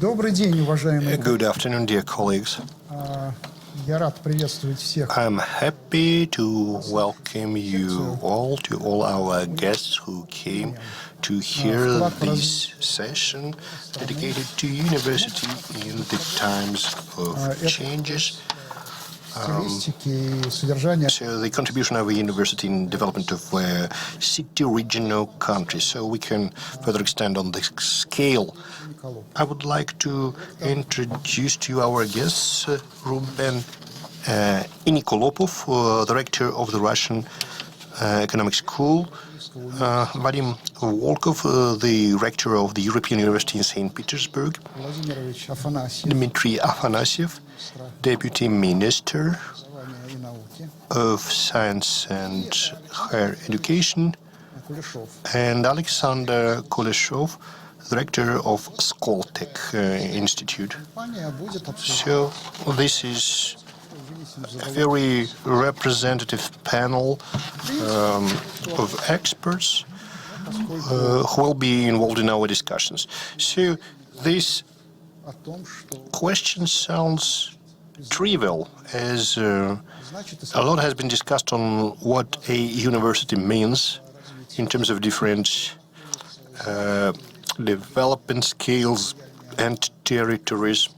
Добрый день, уважаемые. Good afternoon, dear colleagues. Я рад приветствовать всех. I'm happy to welcome you all, to all our guests who came to hear this session dedicated to university in the times of changes. Стилистики и содержания. So the contribution of a university in development of city regional countries. So we can further extend on the scale. I would like to introduce to you our guests, Ruben Enikolopov, the Rector of the Russian Economic School, Vadim Volkov, the Rector of the European University in Saint-Petersburg, Dmitry Afanasiev, Deputy Minister of Science and Higher Education, and Alexander Kuleshov, the Rector of Skoltech Institute. So this is a very representative panel of experts who will be involved in our discussions. So this question sounds trivial, as a lot has been discussed on what a university means in terms of different development scales and territories.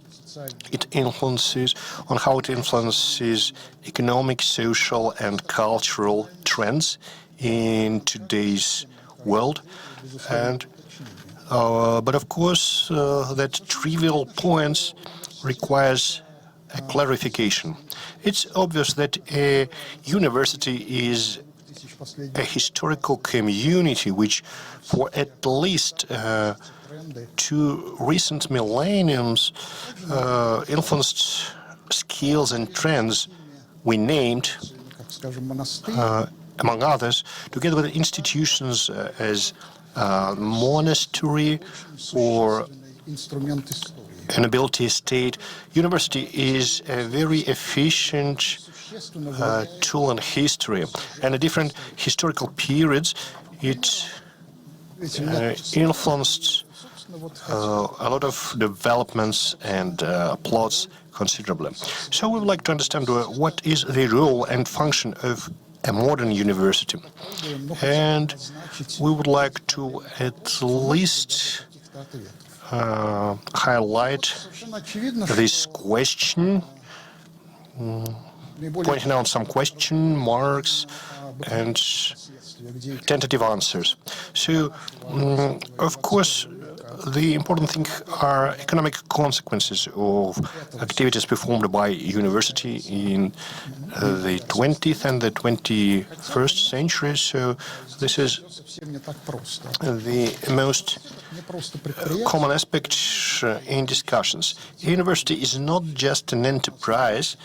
It influences on how it influences economic, social, and cultural trends in today's world. And but of course, that trivial points requires a clarification. It's obvious that a university is a historical community which, for at least 2 recent millenniums, influenced skills and trends we named, among others, together with institutions as monastery or an ability state. University is a very efficient tool in history, and at different historical periods it influenced a lot of developments and plots considerably. So we would like to understand what is the role and function of a modern university, and we would like to at least highlight this question, pointing out some question marks and tentative answers. So, of course, the important thing are economic consequences of activities performed by university in the 20th and the 21st century. So this is the most common aspect in discussions. University is not just an enterprise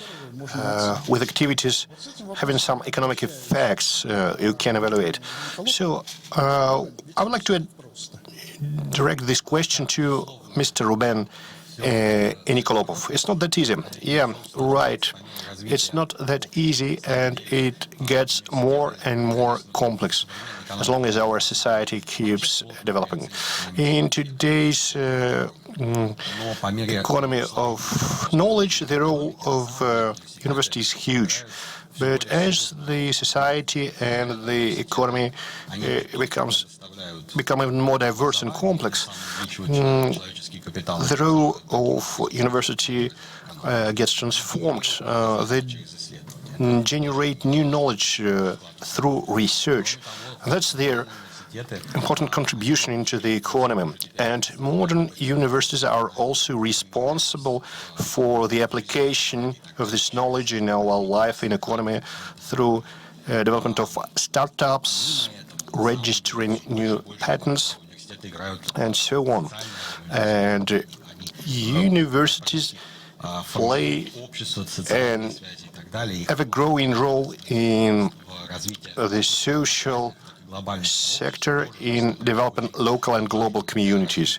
with activities having some economic effects you can evaluate. So I would like to direct this question to Mr. Ruben Enikolopov. It's not that easy. Yeah, right. It's not that easy, and it gets more and more complex as long as our society keeps developing. In today's economy of knowledge, the role of university is huge. But as the society and the economy become even more diverse and complex, the role of university gets transformed. They generate new knowledge through research. And that's their important contribution into the economy. And modern universities are also responsible for the application of this knowledge in our life in economy through development of startups, registering new patents, and so on. And universities play an ever-growing role in the social sector in developing local and global communities.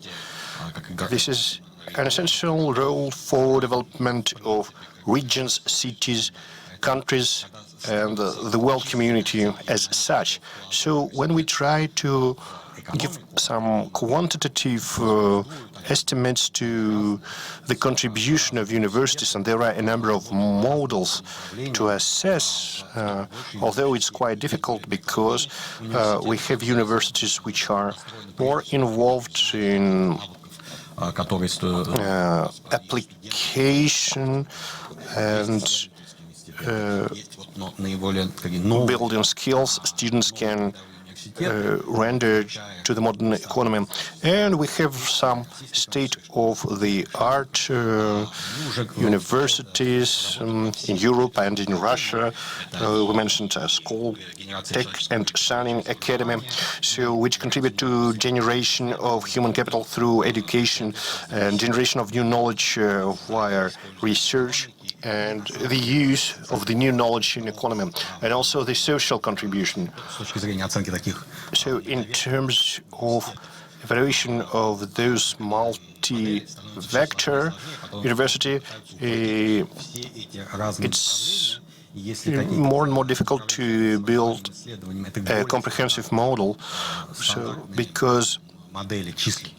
This is an essential role for development of regions, cities, countries, and the world community as such. So when we try to give some quantitative estimates to the contribution of universities, and there are a number of models to assess, although it's quite difficult because we have universities which are more involved in application and building skills students can render to the modern economy. And we have some state-of-the-art universities in Europe and in Russia. We mentioned Skoltech and Shining Academy, so which contribute to generation of human capital through education and generation of new knowledge via research and the use of the new knowledge in economy, and also the social contribution. So in terms of evaluation of those multi-vector university, it's more and more difficult to build a comprehensive model, so because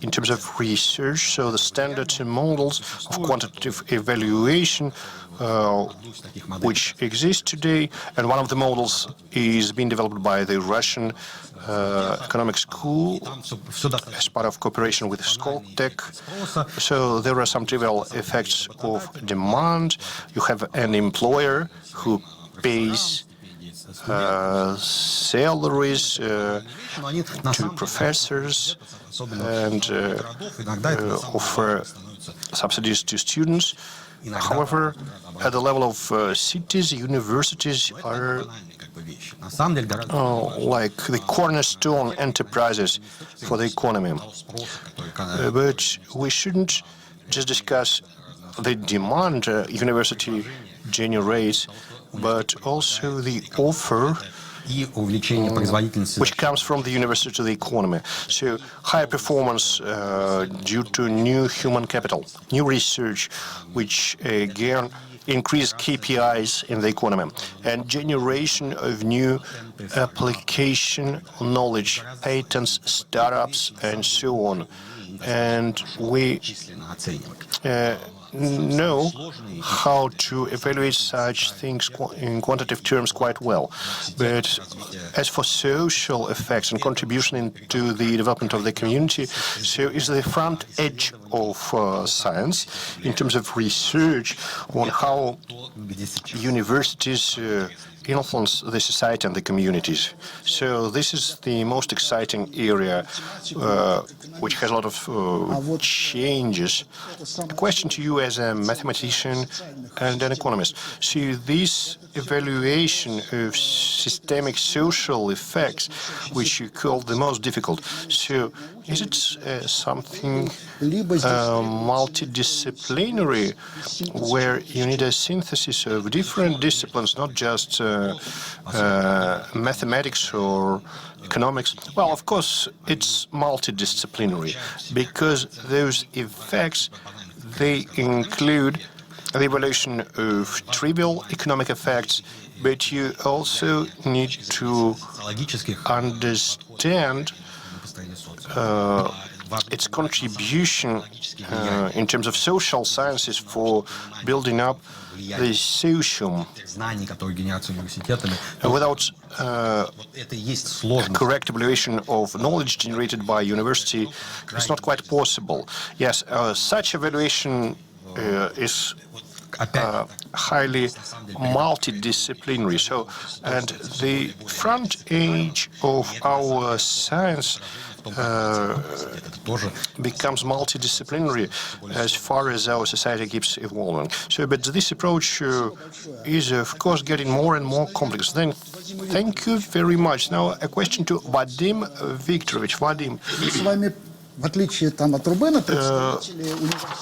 in terms of research, so the standard models of quantitative evaluation which exist today, and one of the models is being developed by the Russian economic school as part of cooperation with Skoltech. So there are some trivial effects of demand. You have an employer who pays salaries to professors and offer subsidies to students. However, at the level of cities, universities are like the cornerstone enterprises for the economy. But we shouldn't just discuss the demand university generates, but also the offer which comes from the university to the economy. So higher performance due to new human capital, new research, which again increase KPIs in the economy, and generation of new application knowledge, patents, startups, and so on. And we know how to evaluate such things in quantitative terms quite well. But as for social effects and contribution into the development of the community, so is the front edge of science in terms of research on how universities influence the society and the communities. So this is the most exciting area, which has a lot of changes. A question to you as a mathematician and an economist. So this evaluation of systemic social effects, which you call the most difficult, so is it something multidisciplinary, where you need a synthesis of different disciplines, not just mathematics or economics? Well, of course, it's multidisciplinary, because those effects, they include the evaluation of trivial economic effects, but you also need to understand its contribution in terms of social sciences for building up the socium. Without correct evaluation of knowledge generated by university, it's not quite possible. Yes, such evaluation is highly multidisciplinary. So, and the front edge of our science becomes multidisciplinary as far as our society keeps evolving. So, but this approach is, of course, getting more and more complex. Then, thank you very much. Now, a question to Vadim Viktorovich. Vadim.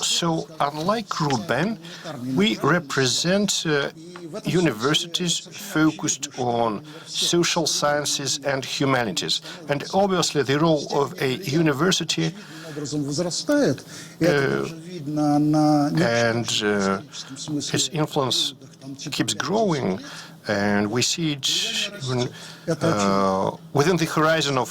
So, unlike Ruben, we represent universities focused on social sciences and humanities. And obviously, the role of a university and its influence keeps growing, and we see it even within the horizon of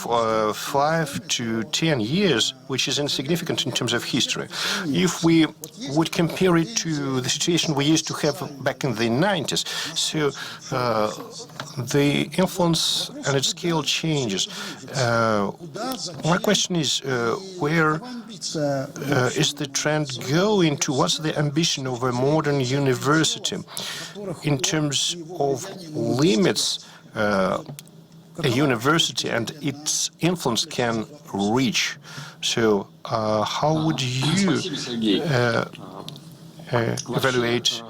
5 to 10 years, which is insignificant in terms of history. If we would compare it to the situation we used to have back in the 90s, so the influence and its scale changes. My question is, where is the trend going to? What's the ambition of a modern university in terms of limits a university and its influence can reach? So how would you evaluate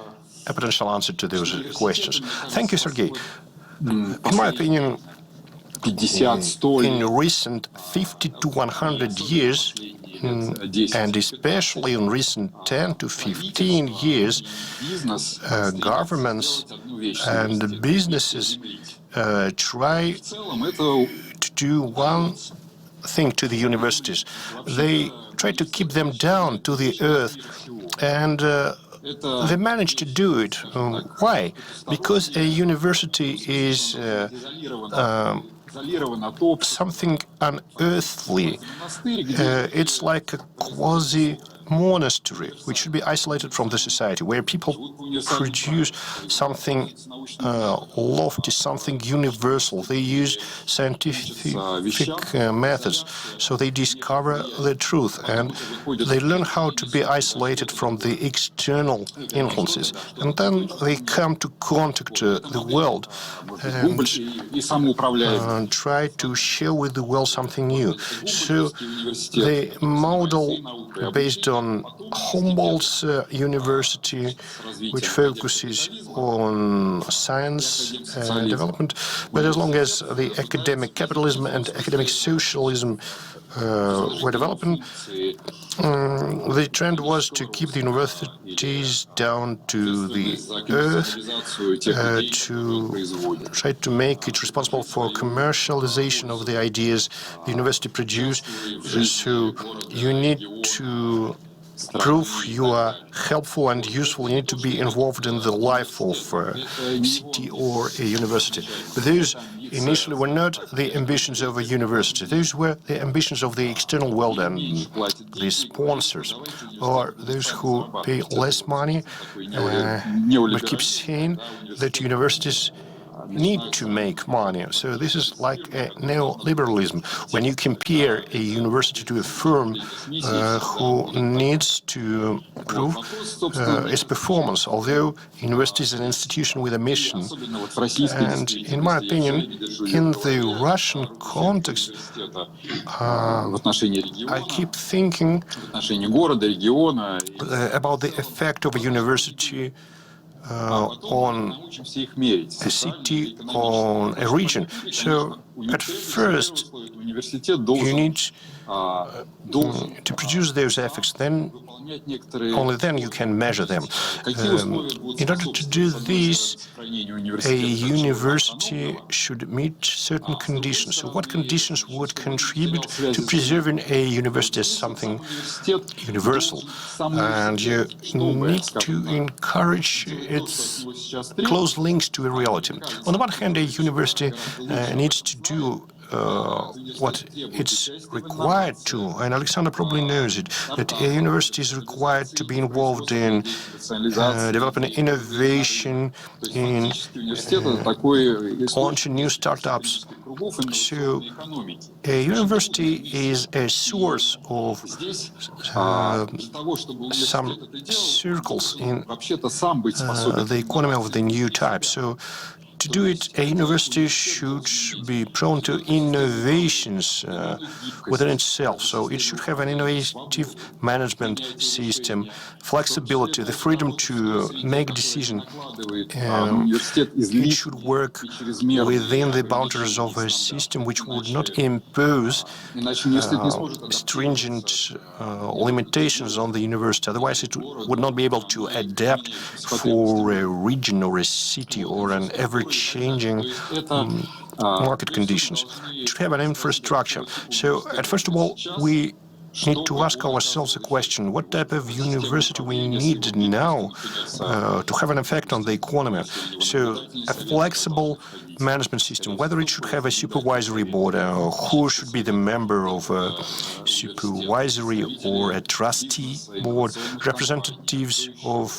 a potential answer to those questions? Thank you, Sergey. In my opinion, in recent 50 to 100 years, and especially in recent 10 to 15 years, governments and businesses try to do one thing to the universities. They try to keep them down to the earth, and they manage to do it. Why? Because a university is something unearthly. It's like a quasi-monastery, which should be isolated from the society, where people produce something lofty, something universal. They use scientific methods, so they discover the truth, and they learn how to be isolated from the external influences. And then they come to contact the world and try to share with the world something new. So the model based on Humboldt's university, which focuses on science development, but as long as the academic capitalism and academic socialism were developing, the trend was to keep the universities down to the earth, to try to make it responsible for commercialization of the ideas the university produced. So you need to prove you are helpful and useful. You need to be involved in the life of a city or a university. But those initially were not the ambitions of a university. Those were the ambitions of the external world and the sponsors, or those who pay less money but keep saying that universities need to make money. So this is like a neoliberalism. When you compare a university to a firm who needs to prove its performance, although university is an institution with a mission. And in my opinion, in the Russian context, I keep thinking about the effect of a university on a city, on a region. So at first, you need to produce those effects, then only then you can measure them. In order to do this, a university should meet certain conditions. So what conditions would contribute to preserving a university as something universal? And you need to encourage its close links to a reality. On the one hand, a university needs to do what it's required to, and Alexander probably knows it, that a university is required to be involved in developing innovation, in launching new startups. So a university is a source of some circles in the economy of the new type. So to do it, a university should be prone to innovations within itself. So it should have an innovative management system, flexibility, the freedom to make decisions. It should work within the boundaries of a system which would not impose stringent limitations on the university. Otherwise, it would not be able to adapt for a region or a city or an ever-changing market conditions. It should have an infrastructure. So, first of all, we need to ask ourselves a question: what type of university we need now to have an effect on the economy? So a flexible management system, whether it should have a supervisory board, who should be the member of a supervisory or a trustee board, representatives of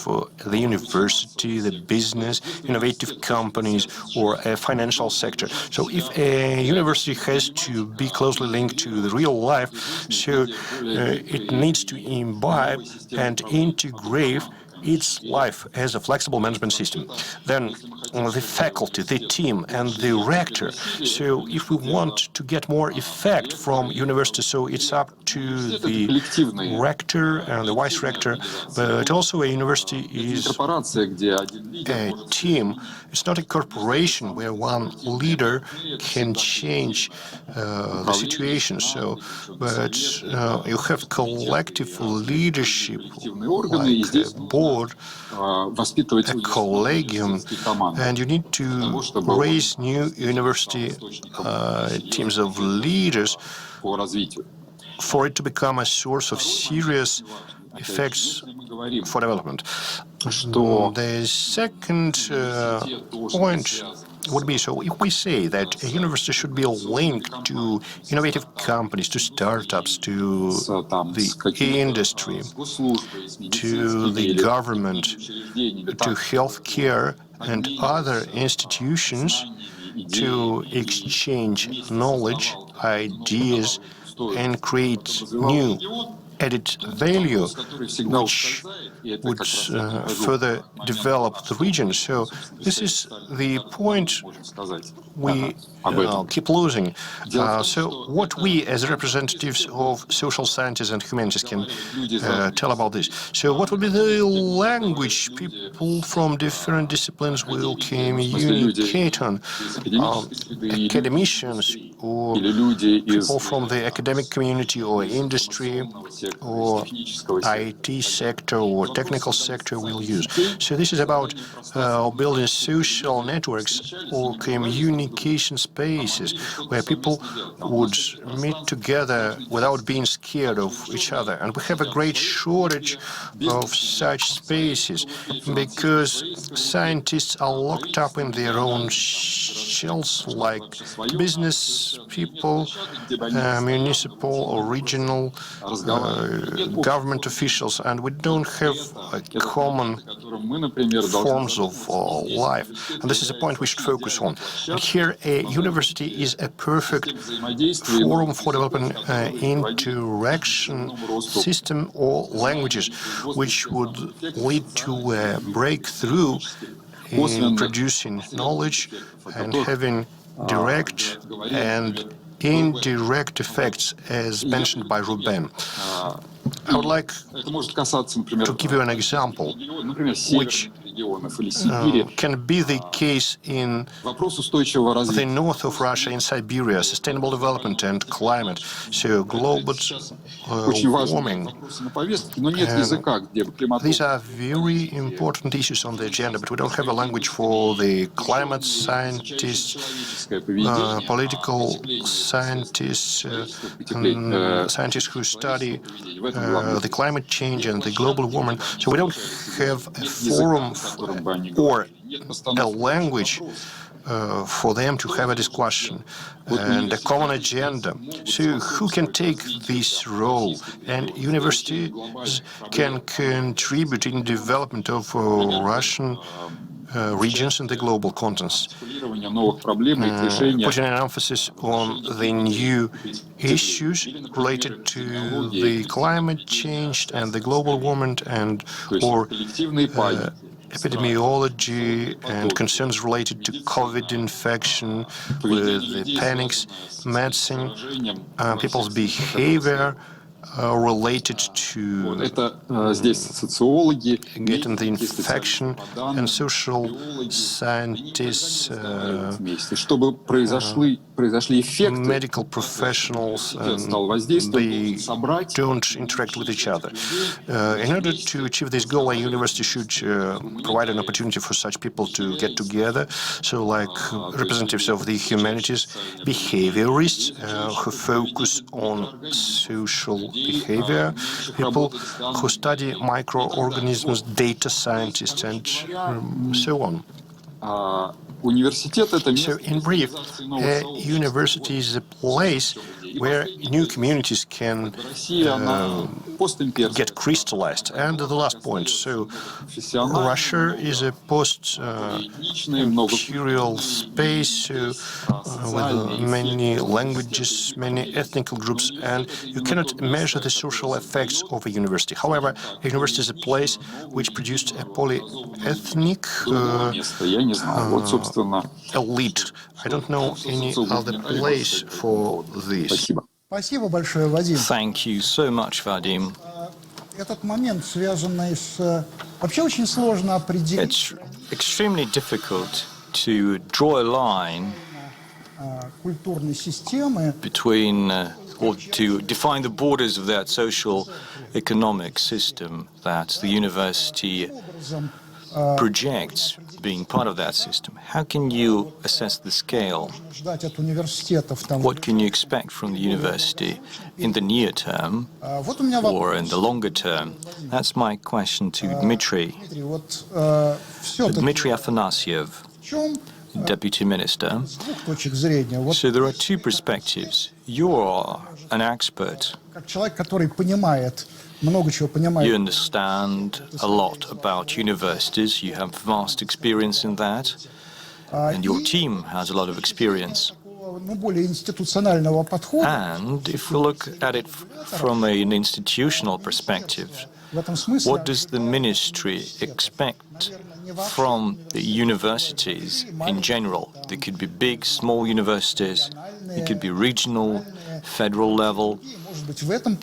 the university, the business, innovative companies, or a financial sector. So if a university has to be closely linked to the real life, so it needs to imbibe and integrate its life as a flexible management system. Then the faculty, the team, and the rector. So if we want to get more effect from university, so it's up to the rector and the vice rector, but also a university is a team. It's not a corporation where one leader can change the situation. So, but you have collective leadership, like a board, a collegium, and you need to raise new university teams of leaders for it to become a source of serious effects for development. The second point would be, so if we say that a university should be linked to innovative companies, to startups, to the industry, to the government, to healthcare and other institutions, to exchange knowledge, ideas, and create new added value, which would further develop the region. So this is the point we keep losing. So what we as representatives of social sciences and humanities can tell about this? So what would be the language people from different disciplines will communicate on? Academicians or people from the academic community or industry or IT sector or technical sector will use. So this is about building social networks or communication spaces where people would meet together without being scared of each other. And we have a great shortage of such spaces because scientists are locked up in their own shells, like business people, municipal or regional government officials, and we don't have common forms of life. And this is a point we should focus on. And here, a university is a perfect forum for developing interaction system or languages, which would lead to a breakthrough in producing knowledge and having direct and indirect effects, as mentioned by Ruben. I would like to give you an example, which can be the case in the north of Russia, in Siberia, sustainable development and climate, so global warming. These are very important issues on the agenda, but we don't have a language for the climate scientists, political scientists, scientists who study the climate change and the global warming. So we don't have a forum or a language for them to have a discussion and a common agenda. So who can take this role? And universities can contribute in development of Russian regions in the global context, putting an emphasis on the new issues related to the climate change and the global warming and or epidemiology and concerns related to COVID infection, with the panics, medicine, people's behavior related to getting the infection, and social scientists, medical professionals, they don't interact with each other. In order to achieve this goal, a university should provide an opportunity for such people to get together, so like representatives of the humanities, behaviorists who focus on social behavior, people who study microorganisms, data scientists, and so on. So, in brief, a university is a place where new communities can get crystallized. And the last point, so Russia is a post-imperial space with many languages, many ethnic groups, and you cannot measure the social effects of a university. However, a university is a place which produced a polyethnic elite. I don't know any other place for this. Спасибо большое, Вадим. Thank you so much, Vadim. Этот момент, связанный с... Вообще очень сложно определить It's extremely difficult to draw a line культурной системы between, or to define the borders of that social economic system that the university projects being part of that system. How can you assess the scale? ждать от университетов. Там. What can you expect from the university in the near term Вот у меня or in the longer term? That's my question to Dmitry. Дмитрий, вот все-таки Dmitry Afanasiev, в чем Deputy Minister. с двух точек зрения? Вот So there are two perspectives. You're an expert. как человек, который понимает, много чего You понимает. understand a lot about universities. You have vast experience in that. And your team has a lot of experience. Ну, более институционального подхода. And if we look at it from an institutional perspective, В этом смысле what does the ministry expect from the universities in general? They could be big, small universities. They could be regional, federal level. может быть, в этом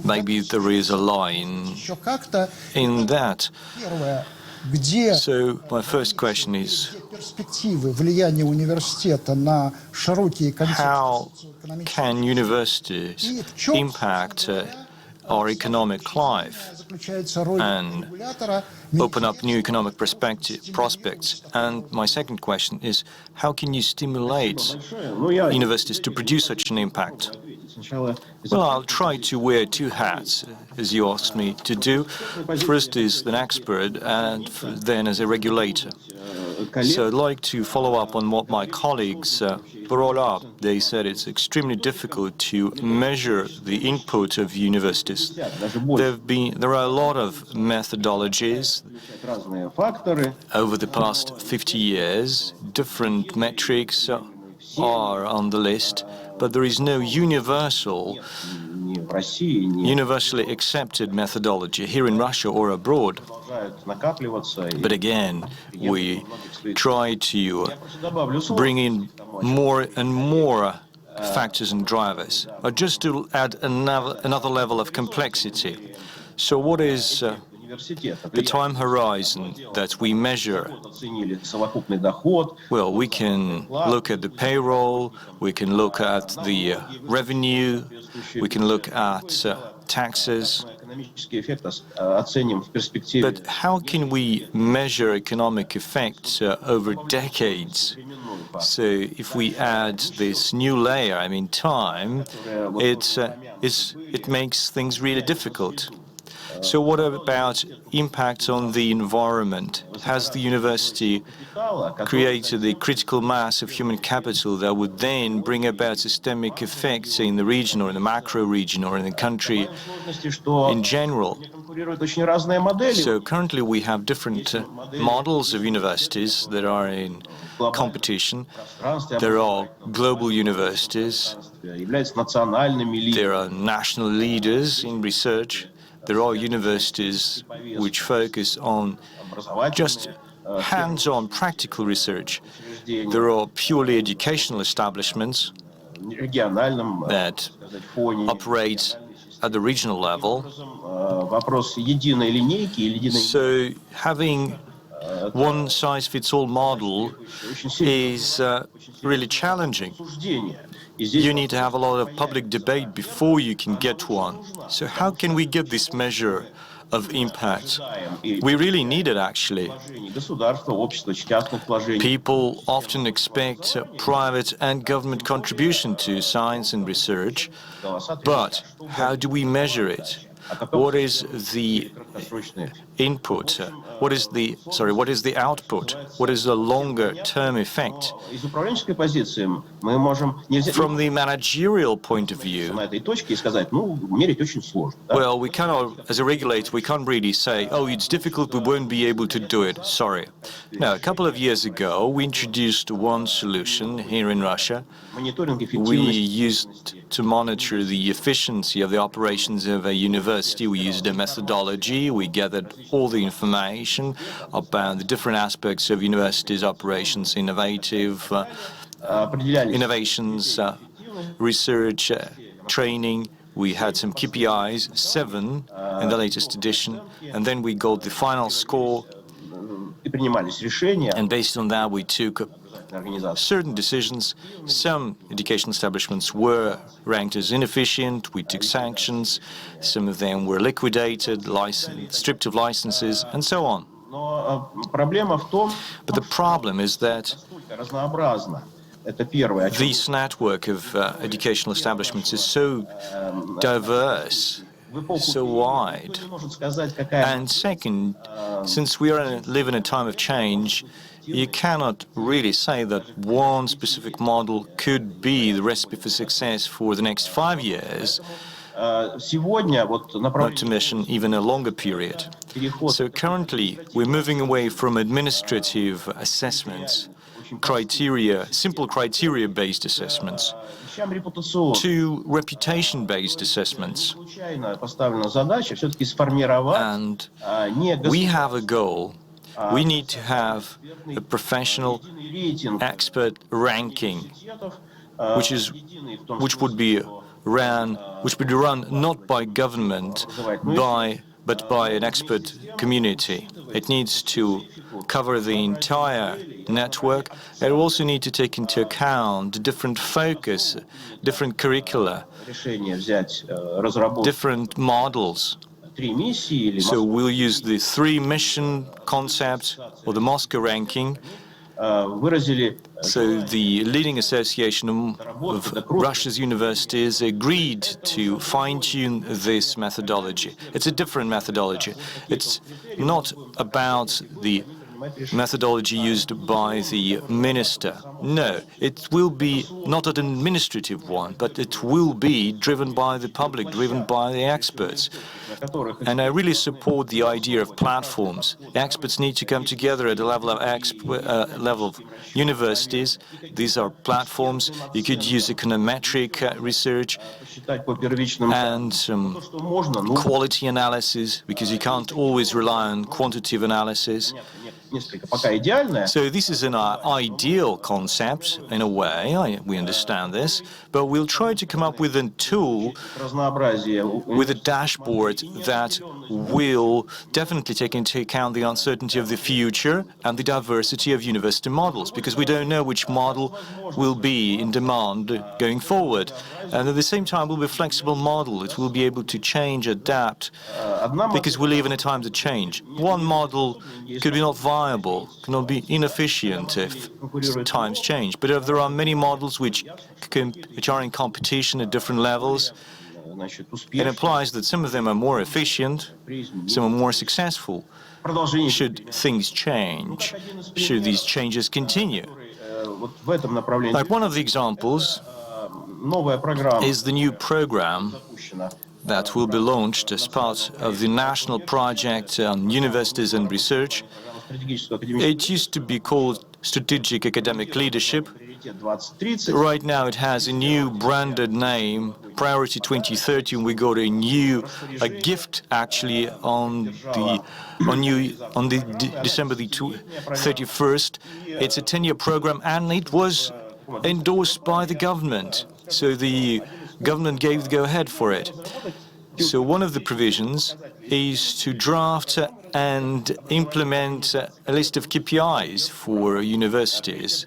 Maybe there is a line еще как-то in that. первое, где So my first question is, перспективы влияния университета на широкие how концепции can universities impact our economic life заключается роль and регулятора. open up new economic prospects? And my second question is, how can you stimulate universities to produce such an impact? Well, I'll try to wear two hats, as you asked me to do. First is an expert, and then as a regulator. So I'd like to follow up on what my colleagues brought up. They said it's extremely difficult to measure the input of universities. There are a lot of methodologies over the past 50 years. Different metrics are on the list, but there is no universally accepted methodology here in Russia or abroad. But again, we try to bring in more and more factors and drivers, but just to add another level of complexity. So what is the time horizon that we measure? Well, we can look at the payroll, we can look at the revenue, we can look at taxes. But how can we measure economic effects over decades? So if we add this new layer, I mean time, it makes things really difficult. So what about impact on the environment? Has the university created the critical mass of human capital that would then bring about systemic effects in the region or in the macro region or in the country in general? So currently we have different models of universities that are in competition. There are global universities. There are national leaders in research. There are universities which focus on just hands-on practical research. There are purely educational establishments that operate at the regional level. So having one-size-fits-all model is really challenging. You need to have a lot of public debate before you can get one. So how can we get this measure of impact. We really need it, actually. People often expect private and government contribution to science and research, but how do we measure it? What is the input? What is the output? What is the longer-term effect? From the managerial point of view, well, we cannot, as a regulator, we can't really say, oh, it's difficult, we won't be able to do it. Sorry. No, a couple of years ago, we introduced one solution here in Russia. We used to monitor the efficiency of the operations of a university. We used a methodology. We gathered all the information about the different aspects of universities' operations, innovations, research, training. We had some KPIs, 7 in the latest edition, and then we got the final score. And based on that, we took certain decisions. Some education establishments were ranked as inefficient. We took sanctions. Some of them were liquidated, stripped of licenses, and so on. But the problem is that this network of educational establishments is so diverse, so wide. And second, since we live in a time of change, you cannot really say that one specific model could be the recipe for success for the next 5 years, not to mention even a longer period. So currently, we're moving away from administrative assessments, simple criteria-based assessments, to reputation-based assessments. And we have a goal. We need to have a professional expert ranking, which would be run not by government, but by an expert community. It needs to cover the entire network. It also needs to take into account different focus, different curricula, different models. So we'll use the 3-mission concept or the Moscow ranking. So the leading association of Russia's universities agreed to fine-tune this methodology. It's a different methodology. It's not about the methodology used by the minister. No, it will be not an administrative one, but it will be driven by the public, driven by the experts. And I really support the idea of platforms. Experts need to come together at the level of universities. These are platforms. You could use econometric research and quality analysis, because you can't always rely on quantitative analysis. So this is an ideal concept, in a way, we understand this, but we'll try to come up with a tool, with a dashboard that will definitely take into account the uncertainty of the future and the diversity of university models, because we don't know which model will be in demand going forward. And at the same time, it will be a flexible model. It will be able to change, adapt, because we live in a time to change. One model could be not viable, cannot be inefficient if times change. But if there are many models which are in competition at different levels, it implies that some of them are more efficient, some are more successful. Should things change? Should these changes continue? Like one of the examples is the new program that will be launched as part of the national project on universities and research. It used to be called Strategic Academic Leadership. Right now it has a new branded name, Priority 2030, and we got a gift actually on December the 31st. It's a 10-year program, and it was endorsed by the government. So the government gave the go-ahead for it. So one of the provisions is to draft and implement a list of KPIs for universities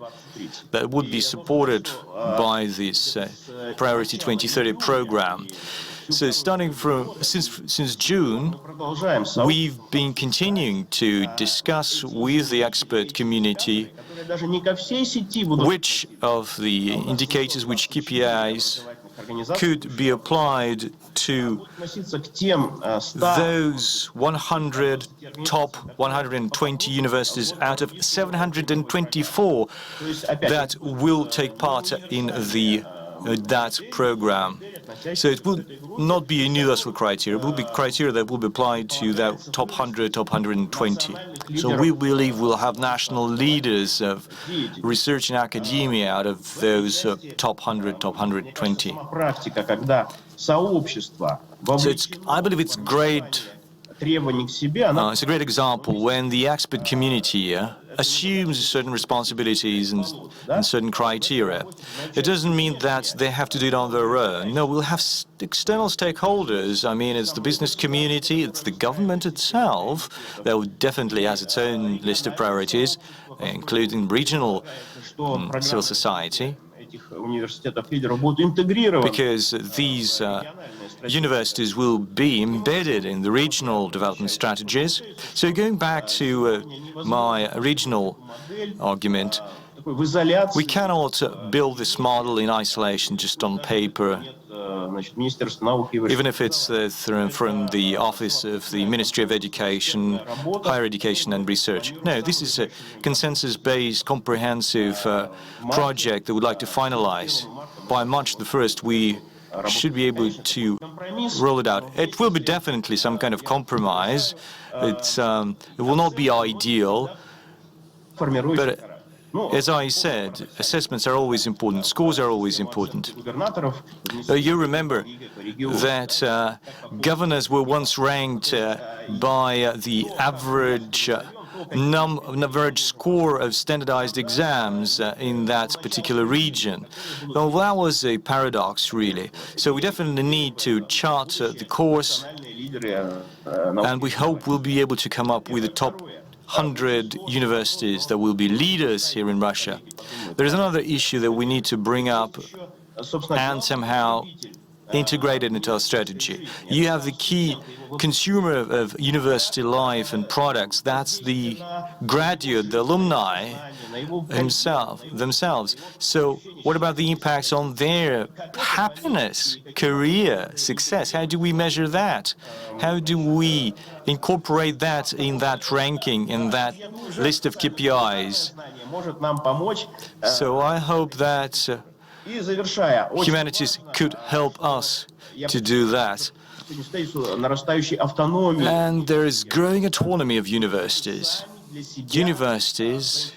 that would be supported by this Priority 2030 program. So starting from since June, we've been continuing to discuss with the expert community which of the indicators, which KPIs could be applied to those 100 top 120 universities out of 724 that will take part in that program. So it will not be a universal criteria. It will be criteria that will be applied to the top 100, top 120. So we believe we'll have national leaders of research and academia out of those top 100, top 120. So I believe it's great. It's a great example when the expert community assumes certain responsibilities and certain criteria. It doesn't mean that they have to do it on their own. No, we'll have external stakeholders. I mean, it's the business community, it's the government itself that definitely has its own list of priorities, including regional civil society. Because these universities will be embedded in the regional development strategies. So going back to my original argument, we cannot build this model in isolation, just on paper, even if it's from the office of the Ministry of Education, Higher Education and Research. No, this is a consensus-based, comprehensive project that we'd like to finalize. By March the 1st, we should be able to roll it out. It will be definitely some kind of compromise. It will not be ideal, but as I said, assessments are always important, scores are always important. You remember that governors were once ranked by the average score of standardized exams in that particular region. Well, that was a paradox, really. So we definitely need to chart the course, and we hope we'll be able to come up with the top 100 universities that will be leaders here in Russia. There is another issue that we need to bring up and somehow integrate it into our strategy. You have the key consumer of university life and products. That's the graduate, the alumni themselves. So what about the impacts on their happiness, career, success? How do we measure that? How do we incorporate that in that ranking, in that list of KPIs? So I hope that humanities could help us to do that. And there is growing autonomy of universities. Universities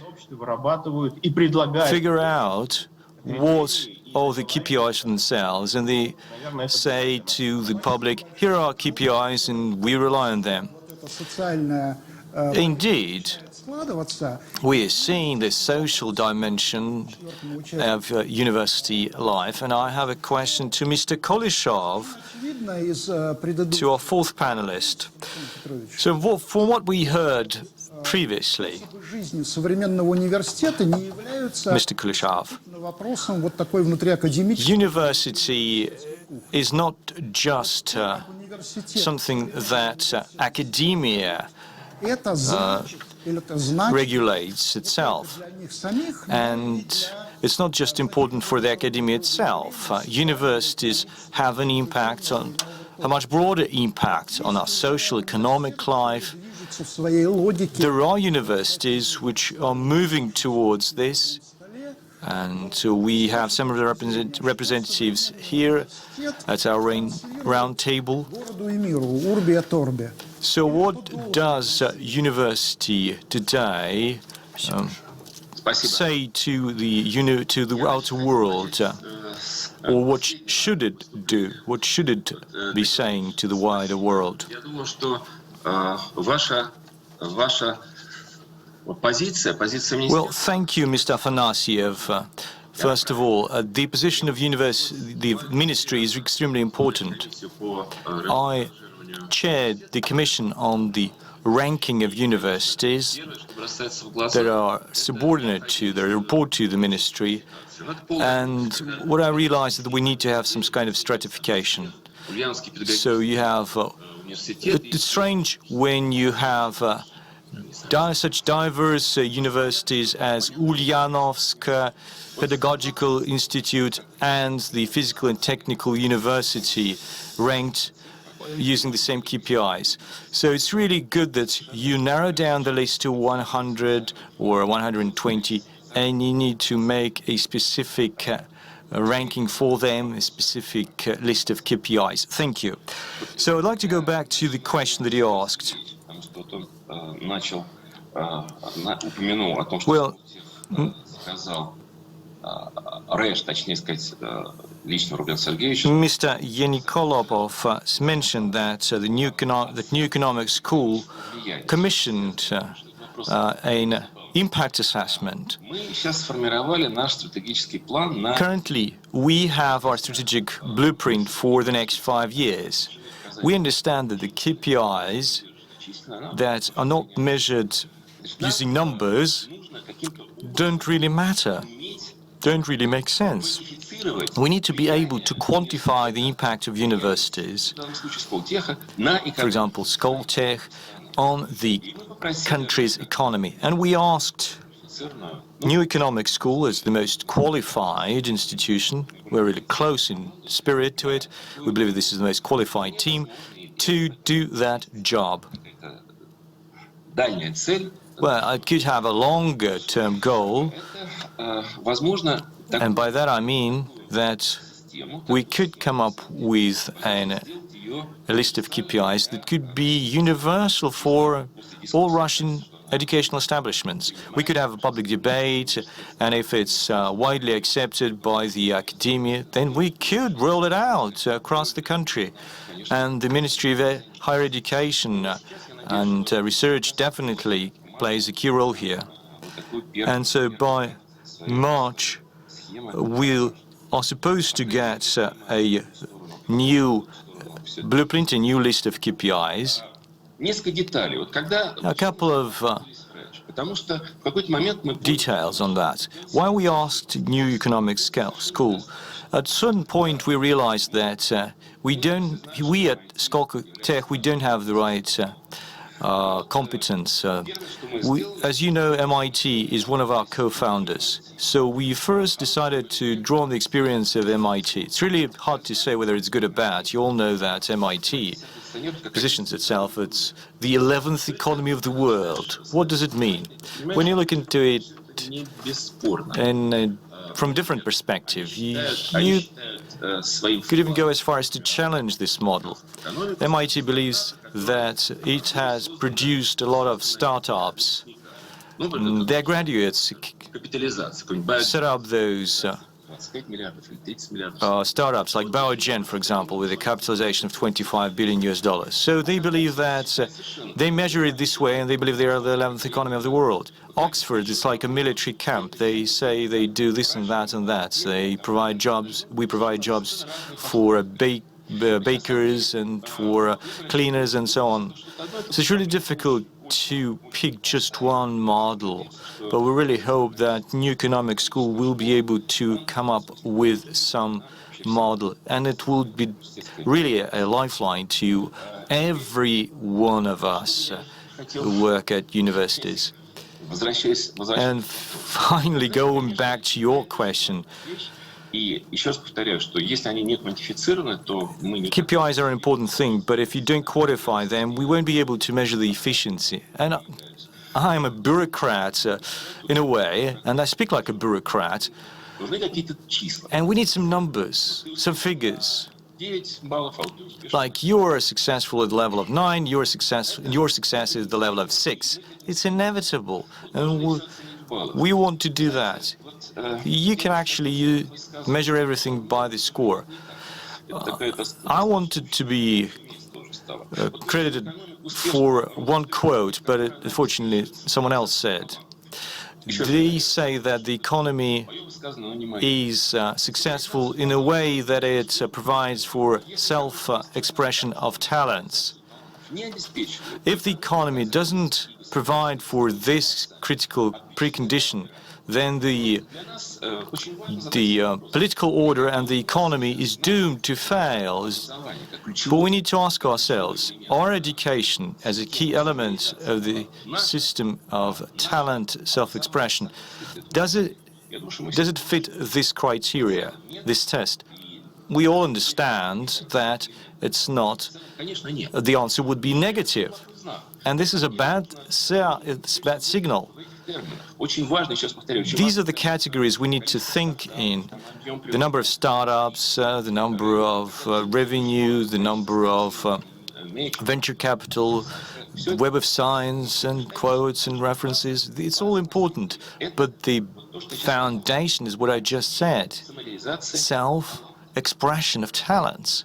figure out what are the KPIs for themselves, and they say to the public, here are KPIs and we rely on them. Indeed, we are seeing the social dimension of university life, and I have a question to Mr. Kuleshov, to our fourth panelist. So from what we heard previously, Mr. Kuleshov, university is not just something that academia regulates itself, and it's not just important for the academia itself. Universities have an impact on a much broader impact on our social economic life. There are universities which are moving towards this, and so we have some of the representatives here at our round table. So what does university today say to the outer world, or what should it do? What should it be saying to the wider world? Well, thank you, Mr. Afanasiev. First of all, the position of the ministry is extremely important. I chaired the commission on the ranking of universities that are subordinate to, that report to the ministry. And what I realized is that we need to have some kind of stratification. So you have, it's strange when you have such diverse universities as Ulyanovsk Pedagogical Institute and the Physical and Technical University ranked using the same KPIs. So it's really good that you narrow down the list to 100 or 120, and you need to make a specific ranking for them, a specific list of KPIs. Thank you. So I'd like to go back to the question that you asked. Well, Mr. Enikolopov mentioned that the new economic school commissioned an impact assessment. Currently, we have our strategic blueprint for the next 5 years. We understand that the KPIs that are not measured using numbers don't really matter, don't really make sense. We need to be able to quantify the impact of universities, for example, Skoltech, on the country's economy. And we asked New Economic School as the most qualified institution, we're really close in spirit to it, we believe this is the most qualified team, to do that job. Well, I could have a longer-term goal, and by that I mean that we could come up with a list of KPIs that could be universal for all Russian educational establishments. We could have a public debate, and if it's widely accepted by the academia, then we could roll it out across the country. And the Ministry of Higher Education and Research definitely plays a key role here. And so by March, we are supposed to get a new blueprint, a new list of KPIs. A couple of details on that. Why we asked New Economic School? At a certain point, we realized that we at Skoltech, we don't have the right competence. As you know, MIT is one of our co-founders. So we first decided to draw on the experience of MIT. It's really hard to say whether it's good or bad. You all know that MIT positions itself as the 11th economy of the world. What does it mean? When you look into it from a different perspective, you could even go as far as to challenge this model. MIT believes that it has produced a lot of startups. Their graduates set up those startups like Biogen, for example, with a capitalization of $25 billion. So they believe that they measure it this way, and they believe they are the 11th economy of the world. Oxford is like a military camp. They say they do this and that and that. They provide jobs. We provide jobs for bakers and for cleaners and so on. So it's really difficult to pick just one model, but we really hope that New Economic School will be able to come up with some model, and it will be really a lifeline to every one of us who work at universities. And finally, going back to your question, KPIs are an important thing, but if you don't quantify them, we won't be able to measure the efficiency. And I am a bureaucrat in a way, and I speak like a bureaucrat. And we need some numbers, some figures. Like you're successful at the level of 9, your success is the level of 6. It's inevitable, and we want to do that. You can actually measure everything by the score. I wanted to be credited for one quote, but unfortunately someone else said. They say that the economy is successful in a way that it provides for self-expression of talents. If the economy doesn't provide for this critical precondition, then the political order and the economy is doomed to fail. But we need to ask ourselves, our education as a key element of the system of talent self-expression, does it fit this criteria, this test? We all understand that it's not. The answer would be negative. And this is a bad signal. These are the categories we need to think in. The number of startups, the number of revenue, the number of venture capital, the web of science and quotes and references. It's all important. But the foundation is what I just said. Self-expression of talents.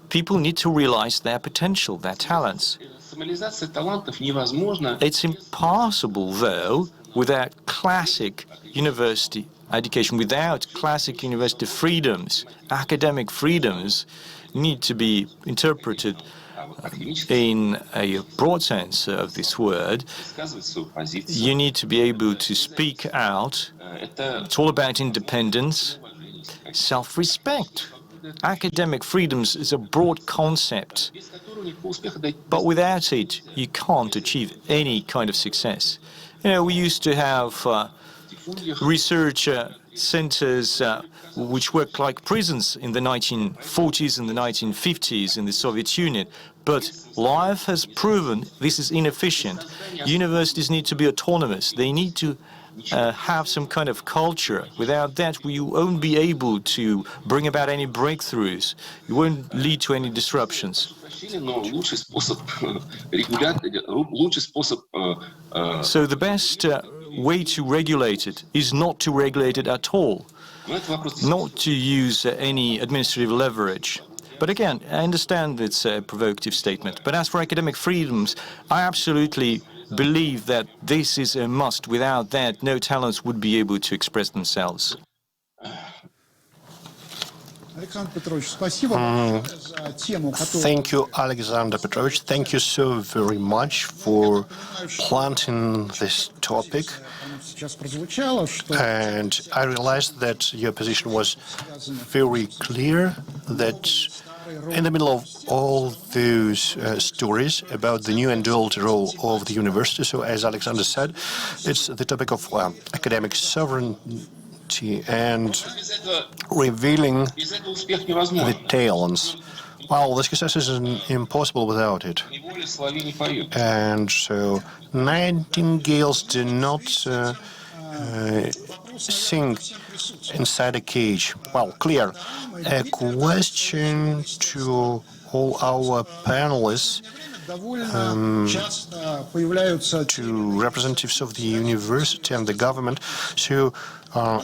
People need to realize their potential, their talents. It's impossible, though, without classic university education, without classic university freedoms. Academic freedoms need to be interpreted in a broad sense of this word. You need to be able to speak out. It's all about independence, self-respect. Academic freedoms is a broad concept, but without it, you can't achieve any kind of success. You know, we used to have research centers which worked like prisons in the 1940s and the 1950s in the Soviet Union, but life has proven this is inefficient. Universities need to be autonomous. They need to have some kind of culture. Without that, you won't be able to bring about any breakthroughs. You won't lead to any disruptions. So the best way to regulate it is not to regulate it at all, not to use any administrative leverage. But again, I understand it's a provocative statement. But as for academic freedoms, I absolutely believe that this is a must. Without that, no talents would be able to express themselves. Thank you, Alexander Petrovich. Thank you so very much for planting this topic. And I realized that your position was very clear, that in the middle of all those stories about the new and old role of the university, so as Alexander said, it's the topic of academic sovereignty and revealing the talents. Well, the success is impossible without it. And so nightingales do not sing inside a cage. Well, clear. A question to all our panelists, to representatives of the university and the government. So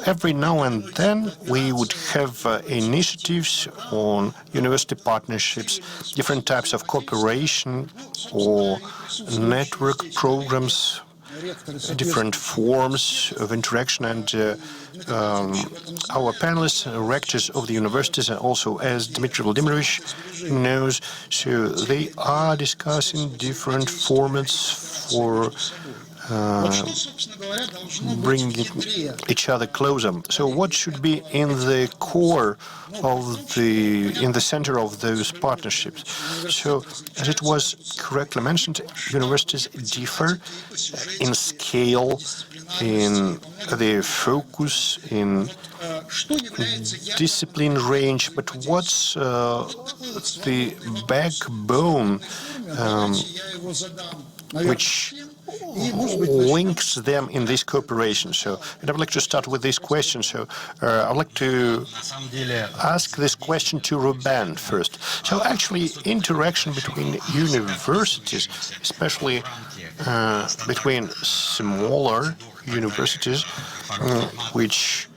every now and then we would have initiatives on university partnerships, different types of cooperation or network programs, different forms of interaction, and our panelists, rectors of the universities, and also, as Dmitry Vladimirovich knows, so they are discussing different formats for bringing each other closer. So what should be in the core of in the center of those partnerships? So, as it was correctly mentioned, universities differ in scale, in their focus, in discipline range, but what's the backbone which links them in this cooperation? So, and I would like to start with this question. So, I would like to ask this question to Ruben first. So, actually, interaction between universities, especially between smaller universities, which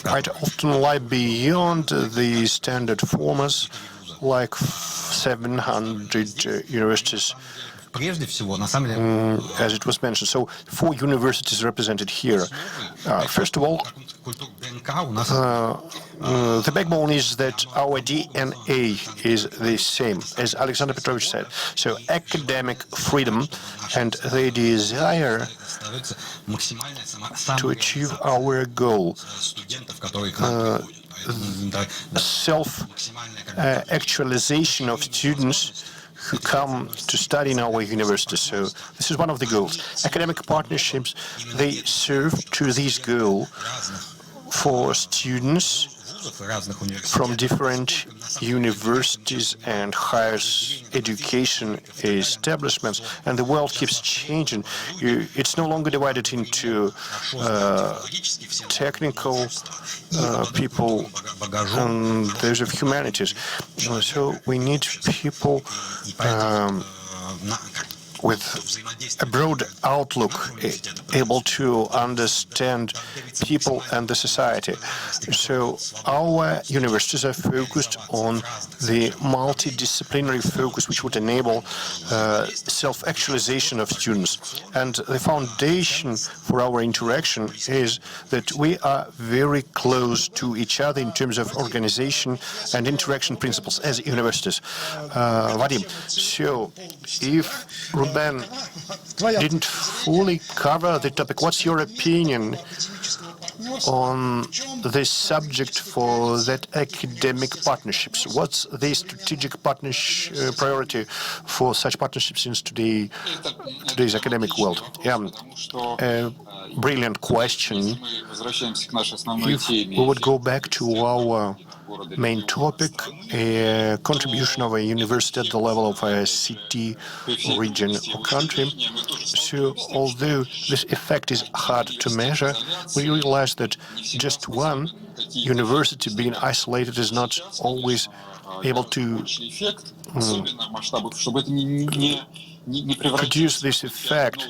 quite often lie beyond the standard formats, like 700 universities as it was mentioned. So 4 universities represented here. First of all, the backbone is that our DNA is the same, as Alexander Petrovich said. So academic freedom and the desire to achieve our goal, self-actualization of students who come to study in our university. So this is one of the goals. Academic partnerships, they serve to this goal for students from different universities and higher education establishments, and the world keeps changing. It's no longer divided into technical people and those of humanities. So we need people with a broad outlook, able to understand people and the society. So our universities are focused on the multidisciplinary focus, which would enable self-actualization of students. And the foundation for our interaction is that we are very close to each other in terms of organization and interaction principles as universities. Vadim, so if Ruben didn't fully cover the topic, what's your opinion on this subject for that academic partnerships? What's the strategic priority for such partnerships in today's academic world? Yeah, brilliant question. If we would go back to our main topic, contribution of a university at the level of a city, region, or country. So, although this effect is hard to measure, we realize that just one university being isolated is not always able to produce this effect,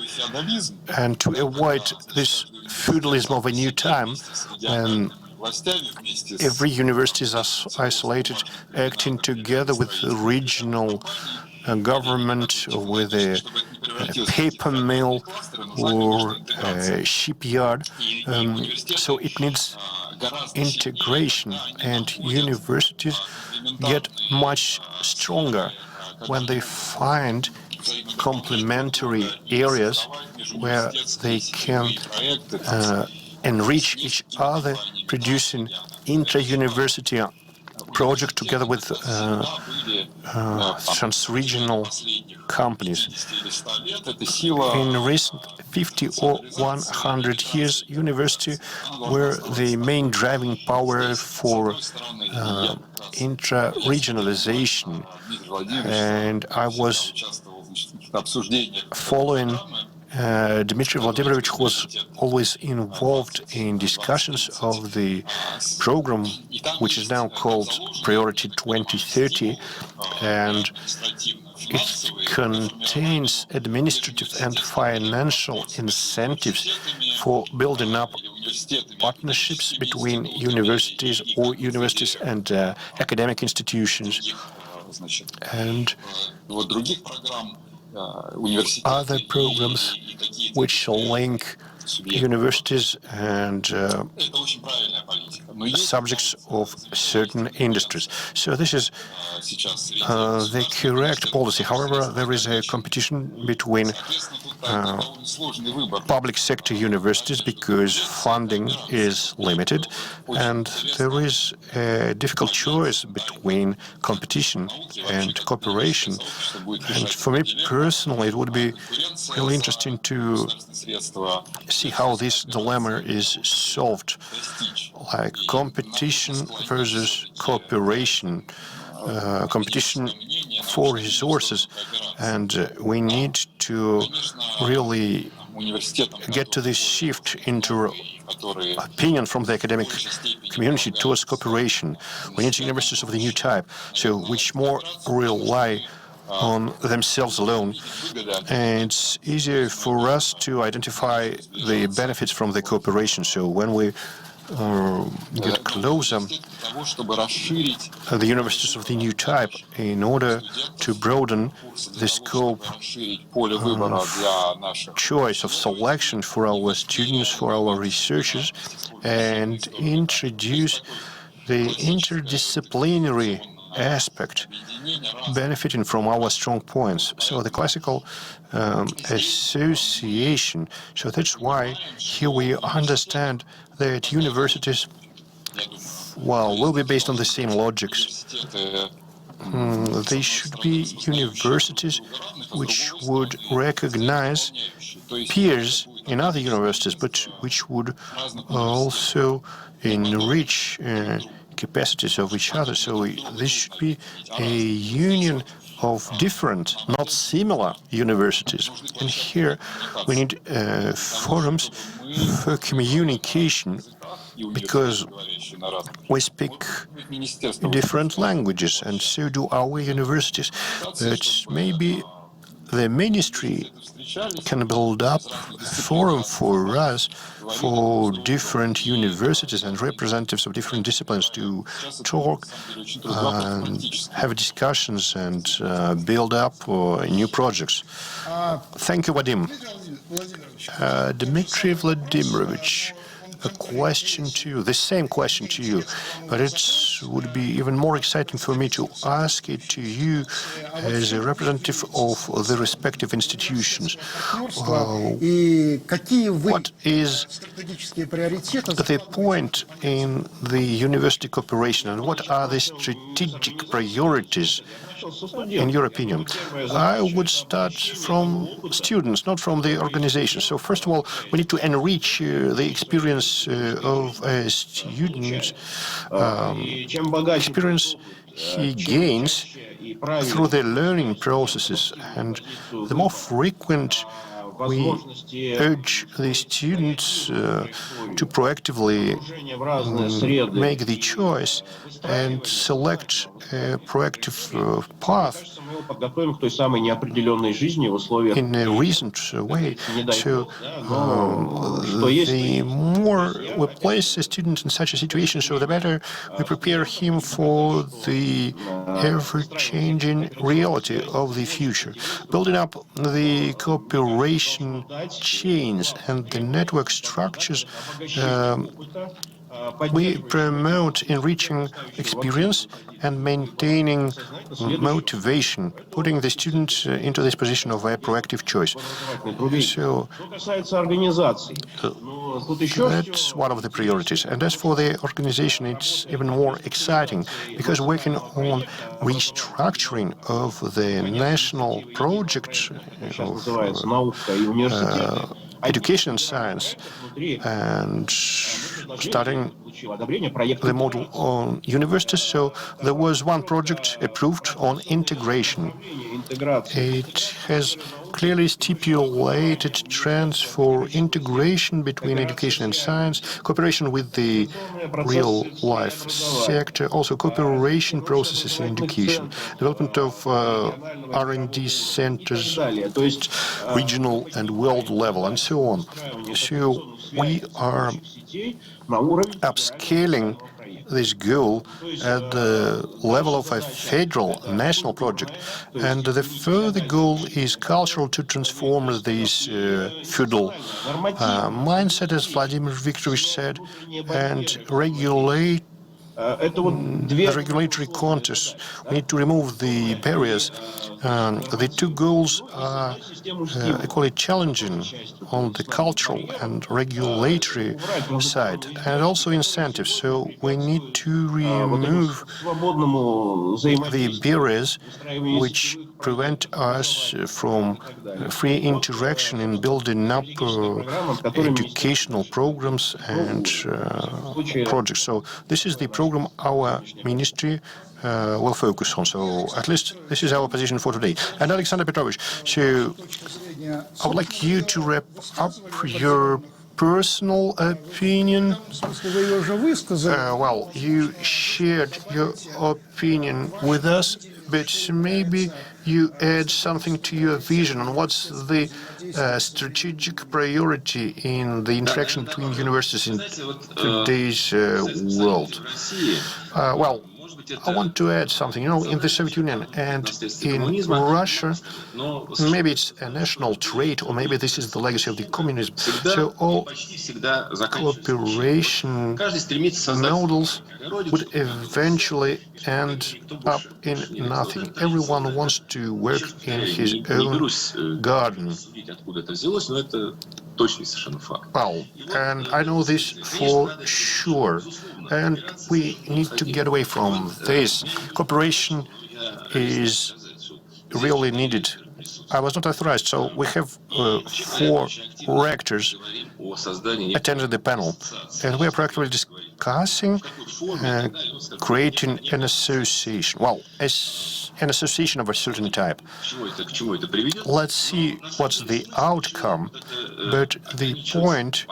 and to avoid this feudalism of a new time, every university is isolated, acting together with the regional government, or with a paper mill or a shipyard. So it needs integration, and universities get much stronger when they find complementary areas where they can enrich each other, producing intra-university project together with trans-regional companies. In recent 50 or 100 years, university were the main driving power for intra-regionalization, and I was following Dmitry Vladimirovich, who was always involved in discussions of the program, which is now called Priority 2030, and it contains administrative and financial incentives for building up partnerships between universities and academic institutions. And other programs which link universities and subjects of certain industries. So this is the correct policy. However, there is a competition between public sector universities because funding is limited, and there is a difficult choice between competition and cooperation. And for me personally, it would be really interesting to see how this dilemma is solved, like competition versus cooperation, competition for resources, and we need to really get to this shift into opinion from the academic community towards cooperation. We need universities of the new type, so which more rely on themselves alone. And it's easier for us to identify the benefits from the cooperation. So when we get closer the universities of the new type in order to broaden the scope of choice of selection for our students, for our researchers, and introduce the interdisciplinary aspect benefiting from our strong points. So the classical association. So that's why here we understand that universities, well, will be based on the same logics. They should be universities which would recognize peers in other universities, but which would also enrich capacities of each other. So this should be a union of different, not similar universities. And here we need forums for communication, because we speak different languages, and so do our universities. But maybe the ministry can build up a forum for us, for different universities and representatives of different disciplines to talk and have discussions and build up new projects. Thank you, Vadim. Dmitry Vladimirovich, a question to you, the same question to you, but it would be even more exciting for me to ask it to you as a representative of the respective institutions. What is the point in the university cooperation, and what are the strategic priorities in your opinion? I would start from students, not from the organization. So first of all, we need to enrich the experience of a student, experience he gains through the learning processes, and the more frequent we urge the students to proactively make the choice and select a proactive path in a reasoned way. So the more we place a student in such a situation, so the better we prepare him for the ever-changing reality of the future. Building up the cooperation chains and the network structures, we promote enriching experience and maintaining motivation, putting the student into this position of a proactive choice. So that's one of the priorities. And as for the organization, it's even more exciting, because working on restructuring of the national project of education and science, and starting the model on universities. So there was one project approved on integration. It has clearly stipulated trends for integration between education and science, cooperation with the real-life sector, also cooperation processes in education, development of R&D centers, regional and world level, and so on. So we are upscaling this goal at the level of a federal national project, and the further goal is cultural to transform this feudal mindset, as Vladimir Viktorovich said, and regulate the regulatory context. We need to remove the barriers. The two goals are equally challenging on the cultural and regulatory side, and also incentives. So we need to remove the barriers which prevent us from free interaction in building up educational programs and projects. So this is the program our ministry will focus on. So at least this is our position for today. And Alexander Petrovich, so I would like you to wrap up your personal opinion. В смысле, вы ее уже высказали. Well, you shared your opinion with us, but maybe you add something to your vision on what's the strategic priority in the interaction between universities in today's world. Well, I want to add something. You know, in the Soviet Union and in Russia, maybe it's a national trait, or maybe this is the legacy of the communism. So all cooperation models would eventually end up in nothing. Everyone wants to work in his own garden. Well, and I know this for sure. And we need to get away from this. Cooperation is really needed. I was not authorized, so we have 4 rectors attended the panel, and we are practically discussing creating an association. Well, an association of a certain type. Let's see what's the outcome, but the point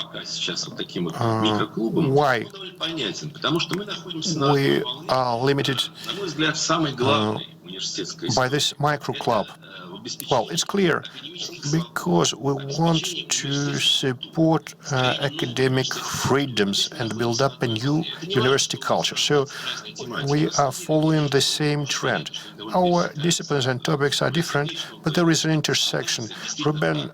why we are limited by this micro club. Well, it's clear, because we want to support academic freedoms and build up a new university culture. So we are following the same trend. Our disciplines and topics are different, but there is an intersection. Ruben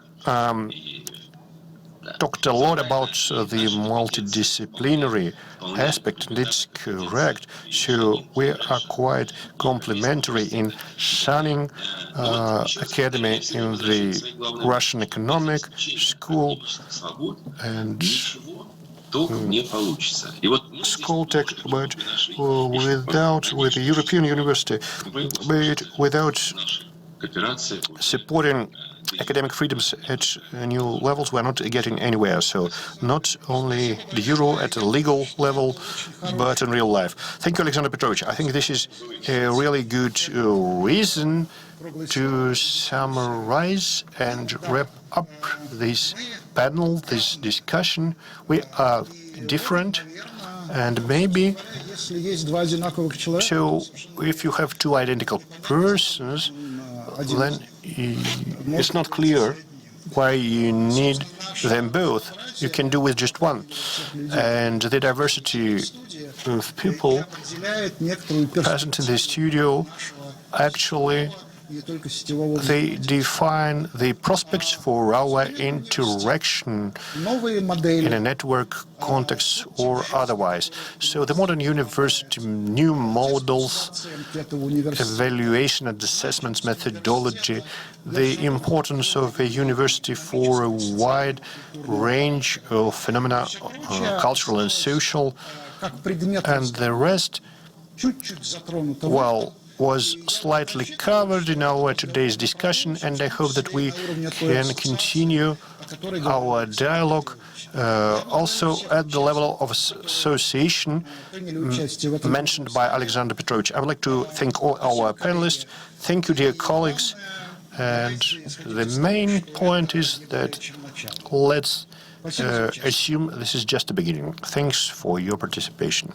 talked a lot about the multidisciplinary aspect, and it's correct. So we are quite complementary in shunning academy in the Russian economic school and Skoltech, but with the European university, but without supporting academic freedoms at new levels, we're not getting anywhere. So not only the euro at a legal level, but in real life. Thank you, Alexander Petrovich. I think this is a really good reason to summarize and wrap up this panel, this discussion. We are different, and maybe so if you have 2 identical persons, then it's not clear why you need them both. You can do with just one. And the diversity of people present in the studio actually they define the prospects for our interaction in a network context or otherwise. So the modern university, new models, evaluation and assessments methodology, the importance of a university for a wide range of phenomena, cultural and social, and the rest, well, was slightly covered in our today's discussion, and I hope that we can continue our dialogue also at the level of association mentioned by Alexander Petrovich. I would like to thank all our panelists. Thank you, dear colleagues. And the main point is that let's assume this is just the beginning. Thanks for your participation.